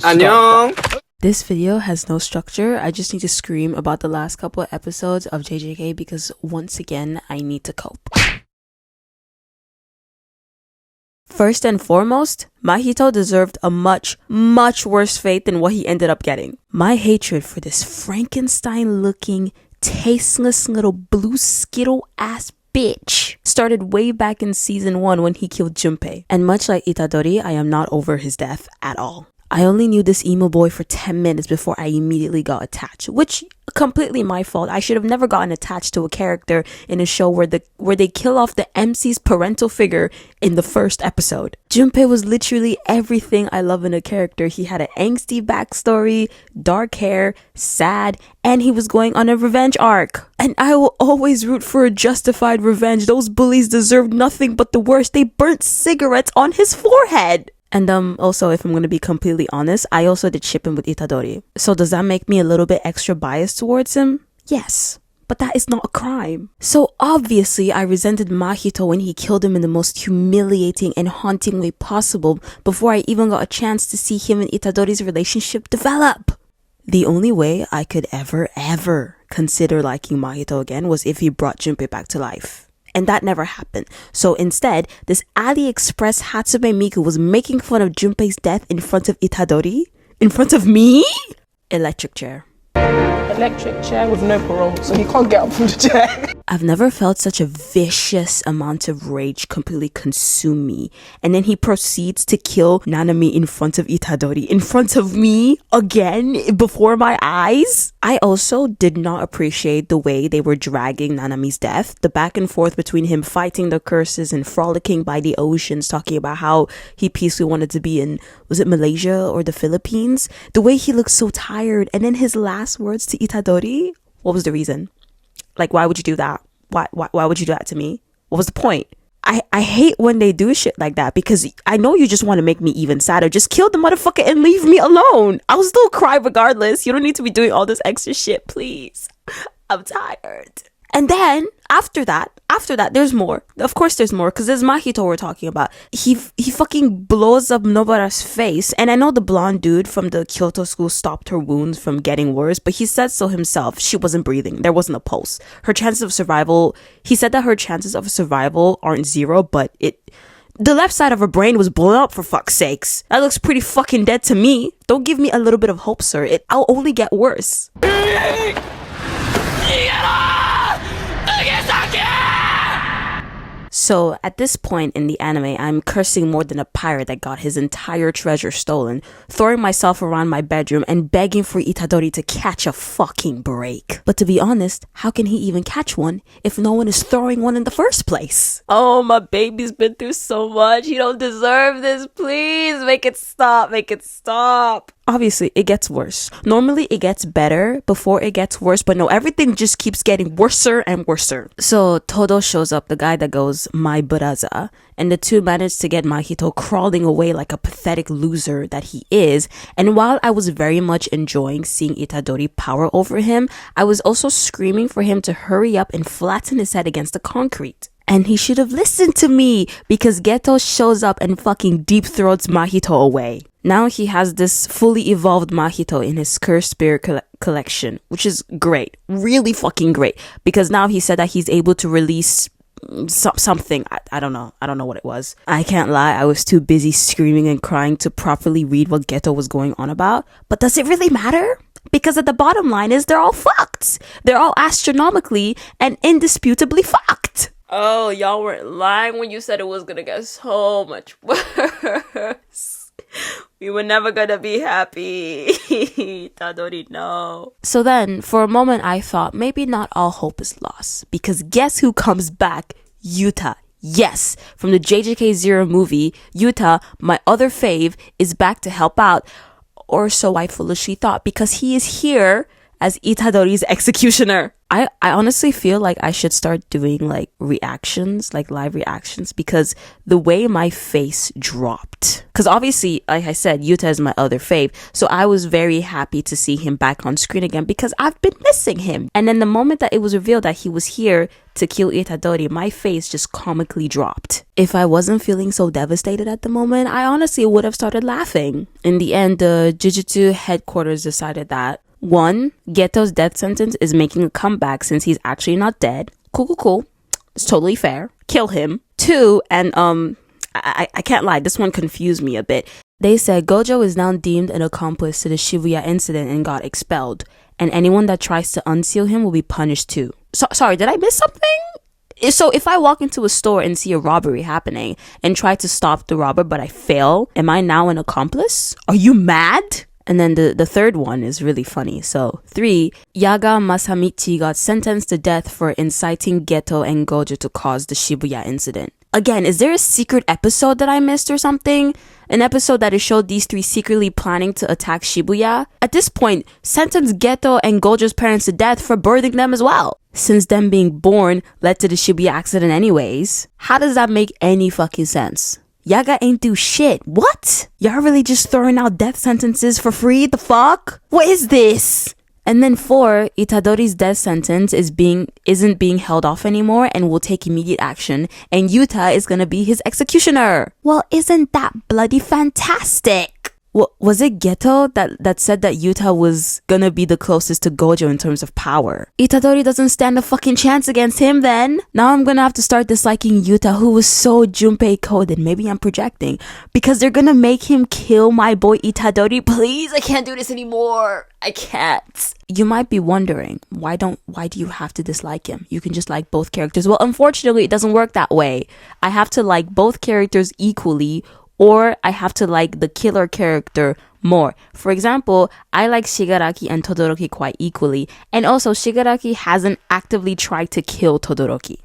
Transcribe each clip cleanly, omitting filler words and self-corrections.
안녕. This video has no structure. I just need to scream about the last couple of episodes of JJK because once again, I need to cope. First and foremost, Mahito deserved a much, much worse fate than what he ended up getting. My hatred for this Frankenstein-looking, tasteless little blue Skittle-ass bitch started way back in season 1 when he killed Junpei. And much like Itadori, I am not over his death at all. I only knew this emo boy for 10 minutes before I immediately got attached, which completely my fault. I should have never gotten attached to a character in a show where they kill off the MC's parental figure in the first episode. Junpei was literally everything I love in a character. He had an angsty backstory, dark hair, sad, and he was going on a revenge arc. And I will always root for a justified revenge. Those bullies deserved nothing but the worst. They burnt cigarettes on his forehead. And also, if I'm going to be completely honest, I also did ship him with Itadori. So does that make me a little bit extra biased towards him? Yes, but that is not a crime. So obviously, I resented Mahito when he killed him in the most humiliating and haunting way possible before I even got a chance to see him and Itadori's relationship develop. The only way I could ever consider liking Mahito again was if he brought Junpei back to life. And that never happened. So instead, this AliExpress Hatsume Miku was making fun of Junpei's death in front of Itadori? In front of me? Electric chair. Electric chair with no parole, so he can't get up from the chair. I've never felt such a vicious amount of rage completely consume me. And then he proceeds to kill Nanami in front of Itadori. In front of me? Again? Before my eyes? I also did not appreciate the way they were dragging Nanami's death. The back and forth between him fighting the curses and frolicking by the oceans, talking about how he peacefully wanted to be in, was it Malaysia or the Philippines? The way he looked so tired. And then his last words to Itadori? What was the reason? Like, why would you do that? Why would you do that to me? What was the point? I hate when they do shit like that because I know you just want to make me even sadder. Just kill the motherfucker and leave me alone. I'll still cry regardless. You don't need to be doing all this extra shit, please. I'm tired. And then after that, there's more. Of course there's more because there's Mahito we're talking about. He fucking blows up Nobara's face. And I know the blonde dude from the Kyoto school stopped her wounds from getting worse, but he said so himself. She wasn't breathing. There wasn't a pulse. Her chances of survival, he said that her chances of survival aren't zero, but the left side of her brain was blown up for fuck's sakes. That looks pretty fucking dead to me. Don't give me a little bit of hope, sir. I'll only get worse. So at this point in the anime, I'm cursing more than a pirate that got his entire treasure stolen, throwing myself around my bedroom and begging for Itadori to catch a fucking break. But to be honest, how can he even catch one if no one is throwing one in the first place? Oh, my baby's been through so much. He don't deserve this. Please make it stop. Make it stop. Obviously, it gets worse. Normally, it gets better before it gets worse, but no, everything just keeps getting worser and worser. So, Todo shows up, the guy that goes, my braza, and the two manage to get Mahito crawling away like a pathetic loser that he is. And while I was very much enjoying seeing Itadori power over him, I was also screaming for him to hurry up and flatten his head against the concrete. And he should have listened to me because Geto shows up and fucking deep throats Mahito away. Now he has this fully evolved Mahito in his Cursed Spirit collection, which is great. Really fucking great. Because now he said that he's able to release something. I don't know. I don't know what it was. I can't lie. I was too busy screaming and crying to properly read what Geto was going on about. But does it really matter? Because at the bottom line is they're all fucked. They're all astronomically and indisputably fucked. Oh, y'all weren't lying when you said it was gonna get so much worse. We were never gonna be happy. Itadori, no. So then, for a moment, I thought maybe not all hope is lost. Because guess who comes back? Yuta. Yes, from the JJK Zero movie, Yuta, my other fave, is back to help out. Or so I foolishly thought, because he is here as Itadori's executioner. I honestly feel like I should start doing like reactions, like live reactions, because the way my face dropped. Because obviously, like I said, Yuta is my other fave. So I was very happy to see him back on screen again because I've been missing him. And then the moment that it was revealed that he was here to kill Itadori, my face just comically dropped. If I wasn't feeling so devastated at the moment, I honestly would have started laughing. In the end, the Jujutsu headquarters decided that 1, Geto's death sentence is making a comeback since he's actually not dead. Cool. It's totally fair. Kill him. 2, and I can't lie, this one confused me a bit. They said Gojo is now deemed an accomplice to the Shibuya incident and got expelled. And anyone that tries to unseal him will be punished too. Sorry, did I miss something? So if I walk into a store and see a robbery happening and try to stop the robber but I fail, am I now an accomplice? Are you mad? And then the third one is really funny. So 3, Yaga Masamichi got sentenced to death for inciting Geto and Gojo to cause the Shibuya incident. Again, is there a secret episode that I missed or something? An episode that has showed these 3 secretly planning to attack Shibuya? At this point, sentence Geto and Gojo's parents to death for birthing them as well, since them being born led to the Shibuya accident anyways. How does that make any fucking sense? Yaga ain't do shit. What? Y'all really just throwing out death sentences for free? The fuck? What is this? And then 4, Itadori's death sentence isn't being held off anymore and will take immediate action, and Yuta is gonna be his executioner. Well, isn't that bloody fantastic? Was it Geto that said that Yuta was gonna be the closest to Gojo in terms of power? Itadori doesn't stand a fucking chance against him then. Now I'm gonna have to start disliking Yuta, who was so Junpei coded. Maybe I'm projecting. Because they're gonna make him kill my boy Itadori. Please, I can't do this anymore. I can't. You might be wondering, why do you have to dislike him? You can just like both characters. Well, unfortunately, it doesn't work that way. I have to like both characters equally, or I have to like the killer character more. For example, I like Shigaraki and Todoroki quite equally, and also Shigaraki hasn't actively tried to kill Todoroki.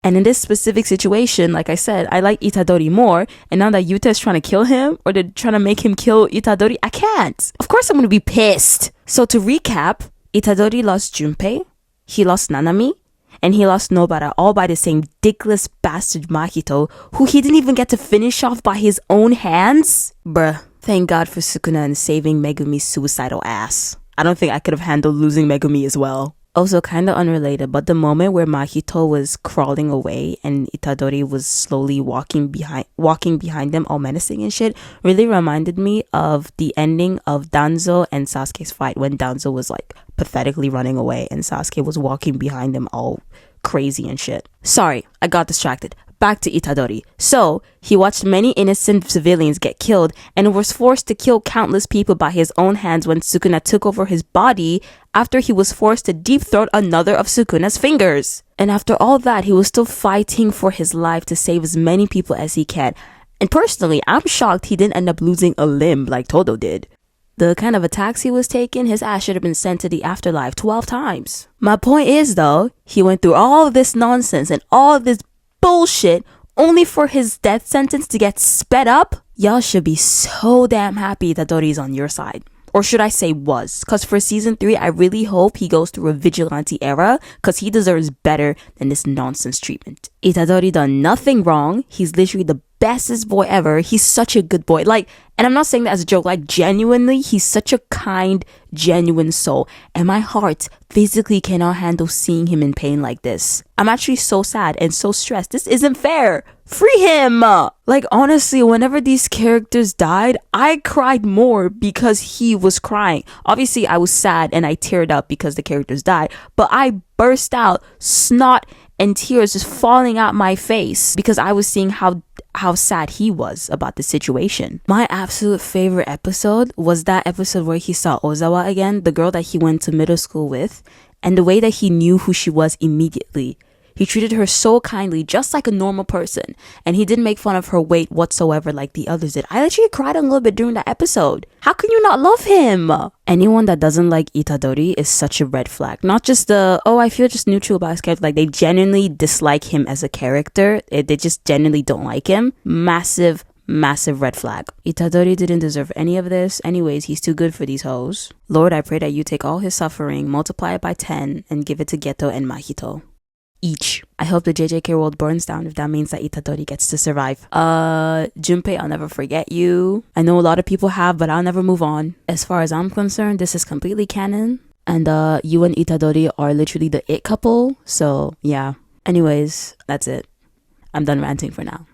And in this specific situation, like I said, I like Itadori more, and now that Yuta is trying to kill him, or they're trying to make him kill Itadori, I can't. Of course I'm going to be pissed. So to recap, Itadori lost Junpei, he lost Nanami, and he lost Nobara, all by the same dickless bastard Mahito, who he didn't even get to finish off by his own hands? Bruh. Thank God for Sukuna and saving Megumi's suicidal ass. I don't think I could have handled losing Megumi as well. Also, kind of unrelated, but the moment where Mahito was crawling away and Itadori was slowly walking behind them, all menacing and shit, really reminded me of the ending of Danzo and Sasuke's fight, when Danzo was like pathetically running away and Sasuke was walking behind them all crazy and shit. Sorry, I got distracted. Back to Itadori. So, he watched many innocent civilians get killed and was forced to kill countless people by his own hands when Sukuna took over his body after he was forced to deep throat another of Sukuna's fingers. And after all that, he was still fighting for his life to save as many people as he can. And personally, I'm shocked he didn't end up losing a limb like Todo did. The kind of attacks he was taking, his ass should have been sent to the afterlife 12 times. My point is though, he went through all of this nonsense and all of this bullshit only for his death sentence to get sped up. Y'all should be so damn happy that Itadori's on your side. Or should I say was? Because for season 3, I really hope he goes through a vigilante era, because he deserves better than this nonsense treatment. Itadori done nothing wrong. He's literally the bestest boy ever. He's such a good boy. Like, and I'm not saying that as a joke, like genuinely, he's such a kind, genuine soul. And my heart physically cannot handle seeing him in pain like this. I'm actually so sad and so stressed. This isn't fair. Free him! Like, honestly, whenever these characters died, I cried more because he was crying. Obviously, I was sad and I teared up because the characters died, but I burst out snot and tears just falling out my face because I was seeing how sad he was about the situation. My absolute favorite episode was that episode where he saw Ozawa again, the girl that he went to middle school with, and the way that he knew who she was immediately. He treated her so kindly, just like a normal person, and he didn't make fun of her weight whatsoever like the others did. I literally cried a little bit during that episode. How can you not love him? Anyone that doesn't like Itadori is such a red flag. Not just I feel just neutral about his character. Like, they genuinely dislike him as a character. They just genuinely don't like him. Massive Massive red flag. Itadori didn't deserve any of this. Anyways, he's too good for these hoes. Lord, I pray that you take all his suffering, multiply it by 10, and give it to Geto and Mahito. Each. I hope the JJK world burns down if that means that Itadori gets to survive. Junpei, I'll never forget you. I know a lot of people have, but I'll never move on. As far as I'm concerned, this is completely canon. And you and Itadori are literally the it couple. So, yeah. Anyways, that's it. I'm done ranting for now.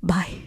Bye.